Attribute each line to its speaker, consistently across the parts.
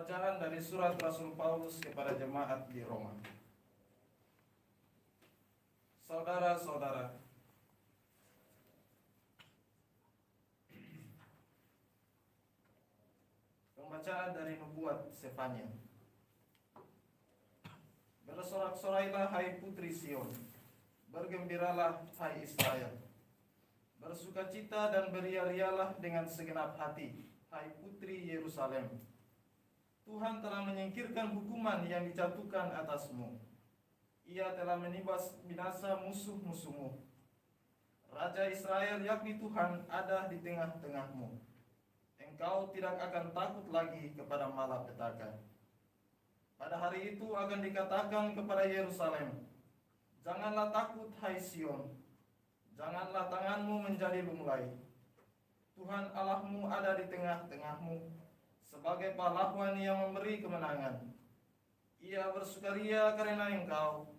Speaker 1: Pembacaan dari surat Rasul Paulus kepada jemaat di Roma. Saudara-saudara, pembacaan dari nubuat Sefanya. Bersorak-sorailah hai putri Sion, bergembiralah hai Israel. Bersukacita dan beria-rialah dengan segenap hati, hai putri Yerusalem. Tuhan telah menyingkirkan hukuman yang dijatuhkan atasmu. Ia telah menimpas binasa musuh-musuhmu. Raja Israel yakni Tuhan ada di tengah-tengahmu. Engkau tidak akan takut lagi kepada malapetaka. Pada hari itu akan dikatakan kepada Yerusalem, janganlah takut hai Sion, janganlah tanganmu menjadi lunglai. Tuhan Allahmu ada di tengah-tengahmu sebagai pahlawan yang memberi kemenangan. Ia bersukaria karena engkau,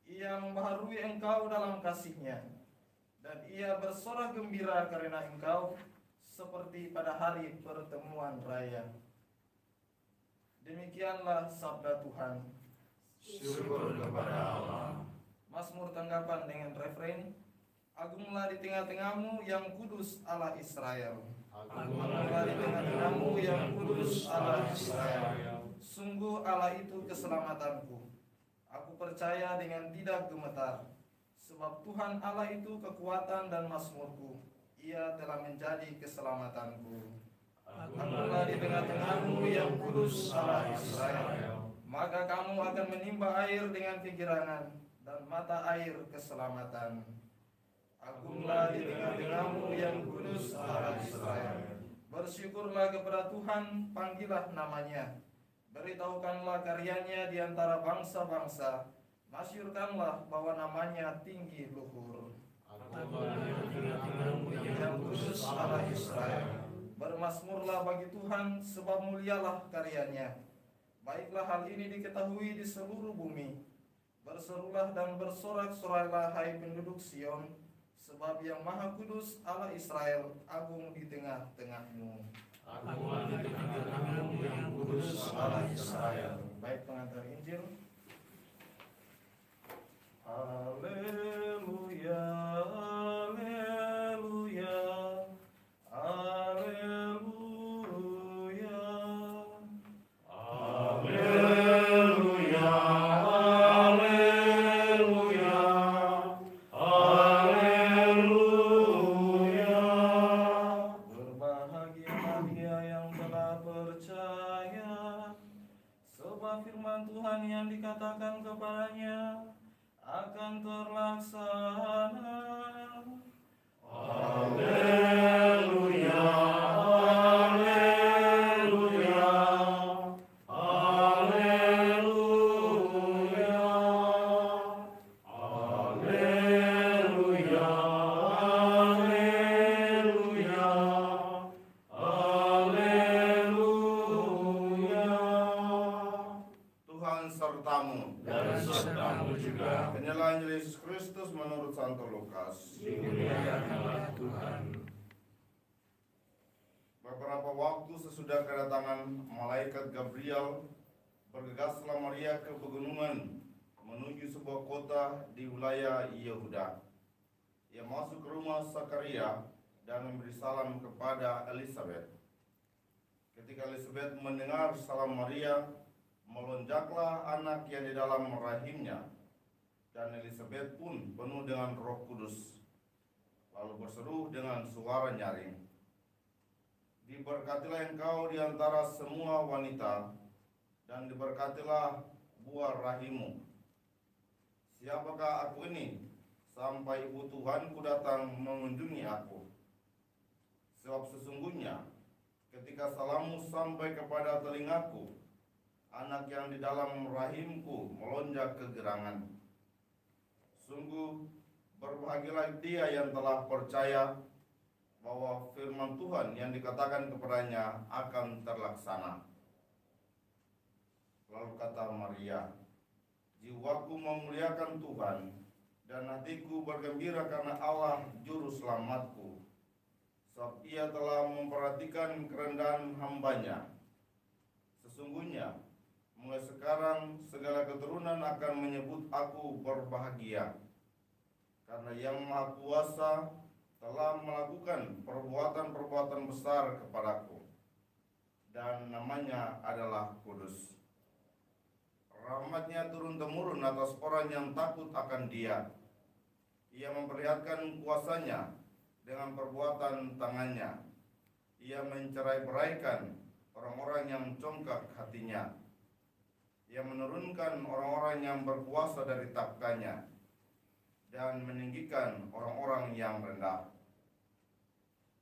Speaker 1: ia membaharui engkau dalam kasih-Nya, dan ia bersorak gembira karena engkau, seperti pada hari pertemuan raya. Demikianlah sabda Tuhan.
Speaker 2: Syukur kepada Allah.
Speaker 1: Mazmur tanggapan dengan refrein, agunglah di tengah-tengahmu yang kudus Allah Israel. Agunglah di tengah-tengahmu yang kudus Allah Israel. Sungguh Allah itu keselamatanku. Aku percaya dengan tidak gemetar. Sebab Tuhan Allah itu kekuatan dan mazmurku. Ia telah menjadi keselamatanku. Agunglah di tengah-tengahmu yang kudus Allah Israel. Maka kamu akan menimba air dengan kegirangan dan mata air keselamatan. Agunglah di tengah-tengahmu yang kudus Allah Israel. Bersyukurlah kepada Tuhan, panggillah namanya. Beritahukanlah karyanya di antara bangsa-bangsa. Masyurkanlah bahwa namanya tinggi luhur.
Speaker 2: Agunglah di tengah-tengahmu
Speaker 1: Yang kudus Allah Israel. Bermasmurlah bagi Tuhan, sebab mulialah karyanya. Baiklah hal ini diketahui di seluruh bumi. Berserulah dan bersorak-sorailah hai penduduk Sion, sebab yang Maha Kudus Allah Israel agung di tengah-tengahmu.
Speaker 2: Agunglah di tengah-tengahmu yang kudus Allah Israel.
Speaker 1: Baik pengantar Injil. Haleluya, haleluya, haleluya.
Speaker 2: Haleluya, haleluya, haleluya.
Speaker 1: Berbahagialah dia yang telah percaya, sebab firman Tuhan yang dikatakan kepadanya akan terlaksana.
Speaker 2: Haleluya, haleluya, haleluya, haleluya, haleluya, haleluya.
Speaker 3: Tuhan sertamu.
Speaker 2: Dan sertamu juga.
Speaker 3: Inilah Injil Yesus Kristus menurut Santo Lukas.
Speaker 2: Dimuliakanlah Tuhan.
Speaker 3: Beberapa waktu sesudah kedatangan malaikat Gabriel, bergegaslah Maria ke pegunungan menuju sebuah kota di wilayah Yehuda. Ia masuk ke rumah Zakaria dan memberi salam kepada Elisabet. Ketika Elisabet mendengar salam Maria, melonjaklah anak yang di dalam rahimnya, dan Elisabet pun penuh dengan Roh Kudus, lalu berseru dengan suara nyaring, diberkatilah engkau di antara semua wanita, dan diberkatilah buah rahimmu. Siapakah aku ini, sampai ibu Tuhanku datang mengunjungi aku? Sebab sesungguhnya, ketika salammu sampai kepada telingaku, anak yang di dalam rahimku melonjak kegerangan. Sungguh berbahagialah dia yang telah percaya bahwa firman Tuhan yang dikatakan kepadanya akan terlaksana. Lalu kata Maria, jiwaku memuliakan Tuhan, dan hatiku bergembira karena Allah juru selamatku. Sebab ia telah memperhatikan kerendahan hambanya. Sesungguhnya mulai sekarang segala keturunan akan menyebut aku berbahagia, karena Yang Maha Kuasa telah melakukan perbuatan-perbuatan besar kepadaku, dan namanya adalah kudus. Rahmat-Nya turun-temurun atas orang yang takut akan Dia. Ia memperlihatkan kuasa-Nya dengan perbuatan tangannya. Ia mencerai-beraikan orang-orang yang congkak hatinya. Ia menurunkan orang-orang yang berkuasa dari takhta-Nya dan meninggikan orang-orang yang rendah.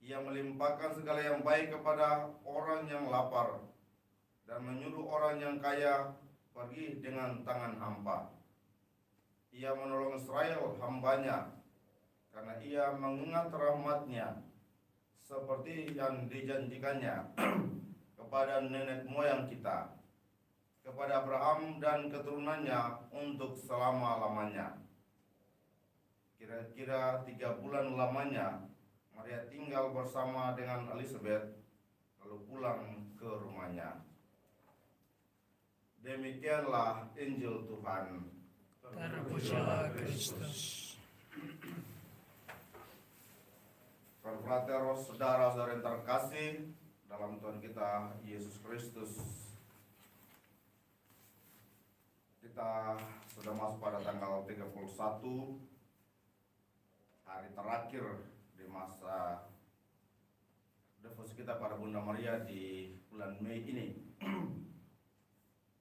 Speaker 3: Ia melimpahkan segala yang baik kepada orang yang lapar dan menyuruh orang yang kaya pergi dengan tangan hampa. Ia menolong Israel hamba-Nya, karena Ia mengingat rahmat-Nya seperti yang dijanjikannya kepada nenek moyang kita, kepada Abraham dan keturunannya untuk selama-lamanya. Kira-kira 3 bulan lamanya Maria tinggal bersama dengan Elizabeth, lalu pulang ke rumahnya. Demikianlah Injil Tuhan.
Speaker 2: Terpujilah Kristus.
Speaker 3: Frater, saudara-saudara yang terkasih dalam Tuhan kita Yesus Kristus, kita sudah masuk pada tanggal 31, hari terakhir di masa devosi kita pada Bunda Maria di bulan Mei ini.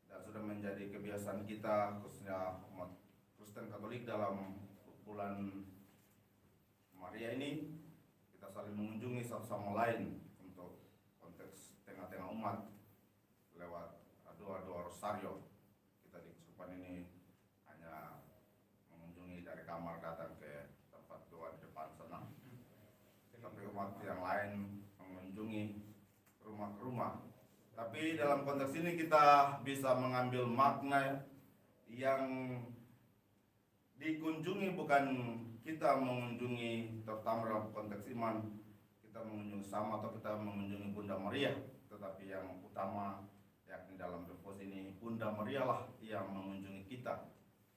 Speaker 3: Dan sudah menjadi kebiasaan kita, khususnya umat Kristen Katolik, dalam bulan Maria ini kita saling mengunjungi satu sama lain untuk konteks tengah-tengah umat lewat doa-doa rosario. Kita di kesurupan ini hanya mengunjungi dari kamar datang ke tempat doa di depan sana, tapi umat yang lain mengunjungi rumah ke rumah. Tapi dalam konteks ini kita bisa mengambil makna yang dikunjungi, bukan kita mengunjungi, terutama dalam konteks iman, kita mengunjungi sama atau kita mengunjungi Bunda Maria, tetapi yang utama yakni dalam devosi ini Bunda Maria lah yang mengunjungi kita.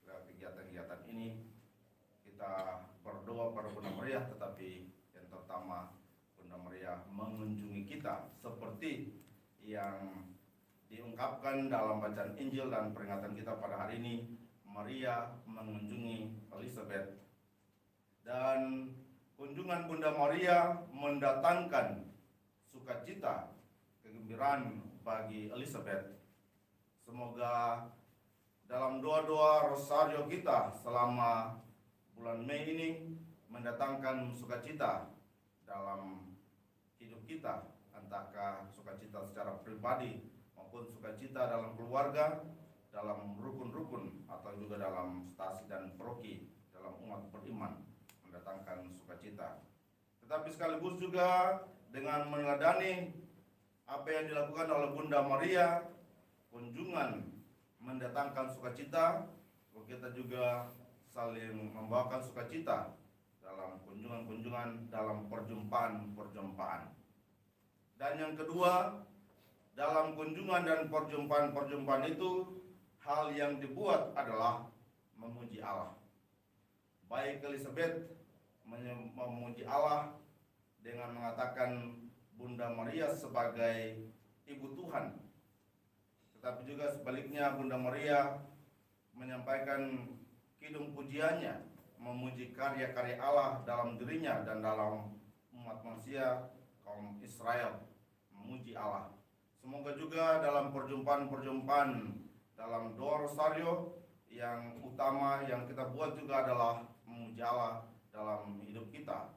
Speaker 3: Lewat kegiatan-kegiatan ini kita berdoa pada Bunda Maria, tetapi yang terutama Bunda Maria mengunjungi kita seperti yang diungkapkan dalam bacaan Injil dan peringatan kita pada hari ini. Maria mengunjungi Elizabeth, dan kunjungan Bunda Maria mendatangkan sukacita, kegembiraan bagi Elizabeth. Semoga dalam doa-doa rosario kita selama bulan Mei ini mendatangkan sukacita dalam hidup kita, entahkah sukacita secara pribadi maupun sukacita dalam keluarga, dalam rukun-rukun, atau juga dalam stasi dan paroki, dalam umat beriman, mendatangkan sukacita. Tetapi sekaligus juga dengan meneladani apa yang dilakukan oleh Bunda Maria, kunjungan mendatangkan sukacita, kita juga saling membawakan sukacita dalam kunjungan-kunjungan, dalam perjumpaan-perjumpaan. Dan yang kedua, dalam kunjungan dan perjumpaan-perjumpaan itu, hal yang dibuat adalah memuji Allah. Baik Elizabeth memuji Allah dengan mengatakan Bunda Maria sebagai Ibu Tuhan, tetapi juga sebaliknya Bunda Maria menyampaikan kidung pujiannya, memuji karya-karya Allah dalam dirinya dan dalam umat manusia kaum Israel, memuji Allah. Semoga juga dalam perjumpaan-perjumpaan dalam doa rosario yang utama yang kita buat juga adalah memuji Allah dalam hidup kita,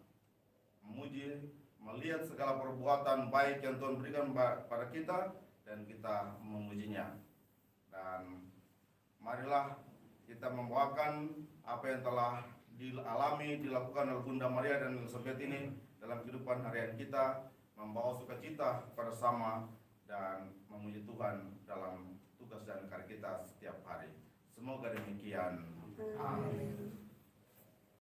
Speaker 3: memuji, melihat segala perbuatan baik yang Tuhan berikan pada kita dan kita memujinya. Dan marilah kita membawakan apa yang telah dialami, dilakukan oleh Bunda Maria dan Elizabeth ini dalam kehidupan harian kita, membawa sukacita kepada sama dan memuji Tuhan dalam tugas dan karya kita setiap hari. Semoga demikian. Amin.